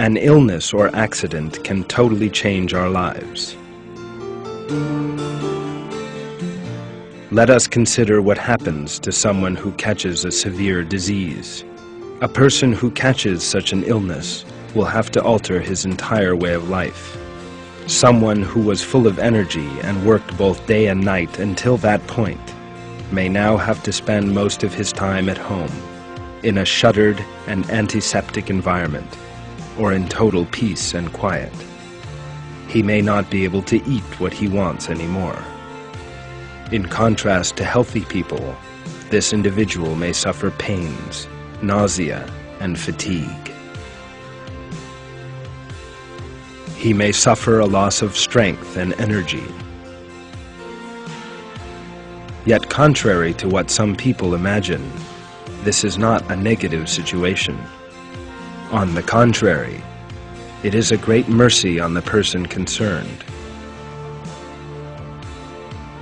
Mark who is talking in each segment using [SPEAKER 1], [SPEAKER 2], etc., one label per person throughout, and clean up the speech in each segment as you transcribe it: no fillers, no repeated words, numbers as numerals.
[SPEAKER 1] An illness or accident can totally change our lives. Let us consider what happens to someone who catches a severe disease. A person who catches such an illness will have to alter his entire way of life. Someone who was full of energy and worked both day and night until that point may now have to spend most of his time at home, in a shuttered and antiseptic environment, or in total peace and quiet. He may not be able to eat what he wants anymore. In contrast to healthy people, this individual may suffer pains, nausea, and fatigue. He may suffer a loss of strength and energy. Yet, contrary to what some people imagine, this is not a negative situation. On the contrary, it is a great mercy on the person concerned.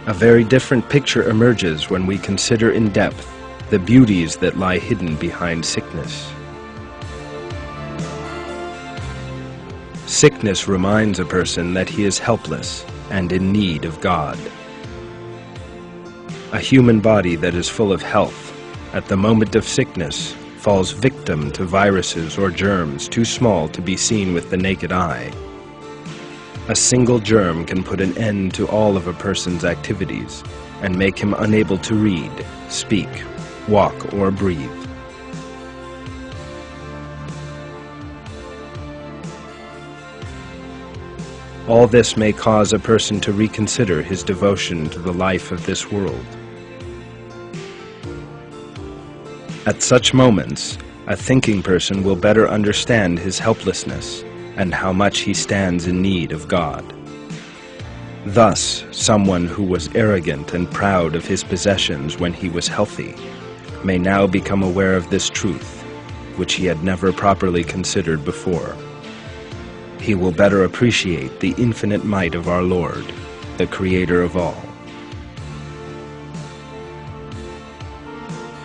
[SPEAKER 1] A very different picture emerges when we consider in depth the beauties that lie hidden behind sickness. Sickness reminds a person that he is helpless and in need of God. A human body that is full of health, at the moment of sickness, falls victim to viruses or germs too small to be seen with the naked eye. A single germ can put an end to all of a person's activities and make him unable to read, speak, walk, or breathe. All this may cause a person to reconsider his devotion to the life of this world. At such moments, a thinking person will better understand his helplessness and how much he stands in need of God. Thus, someone who was arrogant and proud of his possessions when he was healthy may now become aware of this truth, which he had never properly considered before. He will better appreciate the infinite might of our Lord, the Creator of all.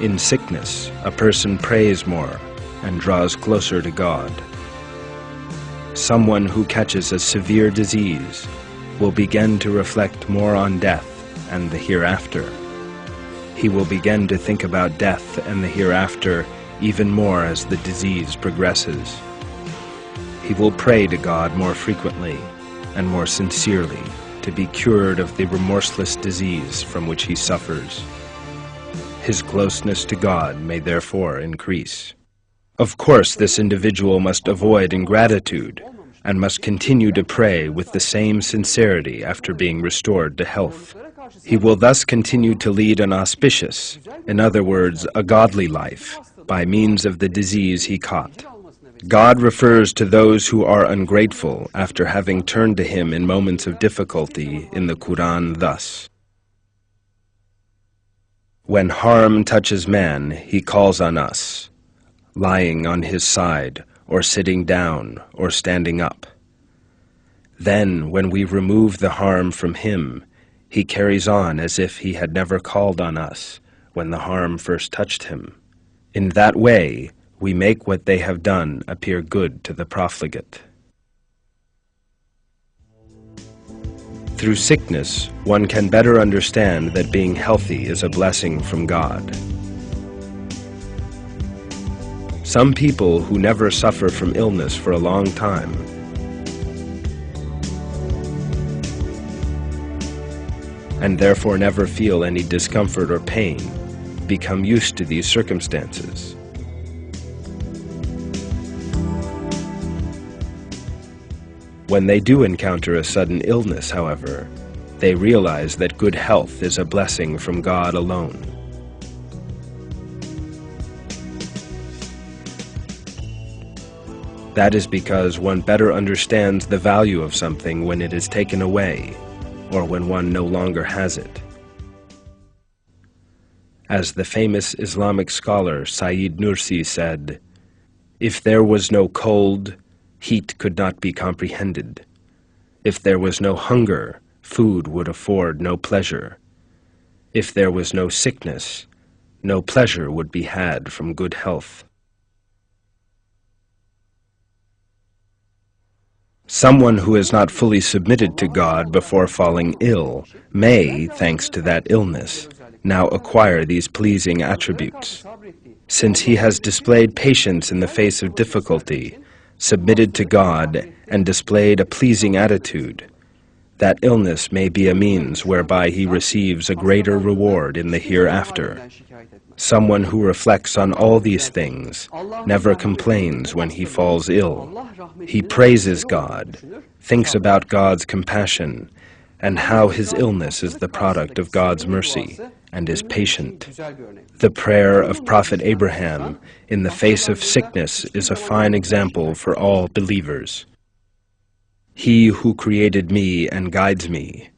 [SPEAKER 1] In sickness, a person prays more and draws closer to God. Someone who catches a severe disease will begin to reflect more on death and the hereafter. He will begin to think about death and the hereafter even more as the disease progresses. He will pray to God more frequently and more sincerely to be cured of the remorseless disease from which he suffers. His closeness to God may therefore increase. Of course, this individual must avoid ingratitude and must continue to pray with the same sincerity after being restored to health. He will thus continue to lead an auspicious, in other words, a godly life, by means of the disease he caught. God refers to those who are ungrateful after having turned to him in moments of difficulty in the Quran thus: when harm touches man, he calls on us, lying on his side, or sitting down, or standing up. Then, when we remove the harm from him, he carries on as if he had never called on us when the harm first touched him. In that way, we make what they have done appear good to the profligate. Through sickness, one can better understand that being healthy is a blessing from God. Some people who never suffer from illness for a long time and therefore never feel any discomfort or pain become used to these circumstances. When they do encounter a sudden illness, however, they realize that good health is a blessing from God alone. That is because one better understands the value of something when it is taken away, or when one no longer has it. As the famous Islamic scholar Sayyid Nursi said, "If there was no cold, heat could not be comprehended. If there was no hunger, food would afford no pleasure. If there was no sickness, no pleasure would be had from good health." Someone who has not fully submitted to God before falling ill may, thanks to that illness, now acquire these pleasing attributes. Since he has displayed patience in the face of difficulty, submitted to God, and displayed a pleasing attitude, that illness may be a means whereby he receives a greater reward in the hereafter. Someone who reflects on all these things never complains when he falls ill. He praises God, thinks about God's compassion, and how his illness is the product of God's mercy, and is patient. The prayer of Prophet Abraham in the face of sickness is a fine example for all believers. He who created me and guides me,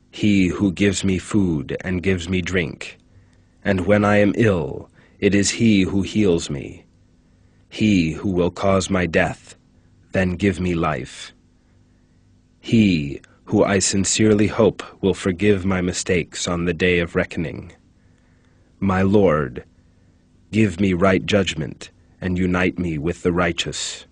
[SPEAKER 1] he who gives me food and gives me drink, and when I am ill, it is he who heals me. He who will cause my death, then give me life. He who I sincerely hope will forgive my mistakes on the day of reckoning. My Lord, give me right judgment and unite me with the righteous.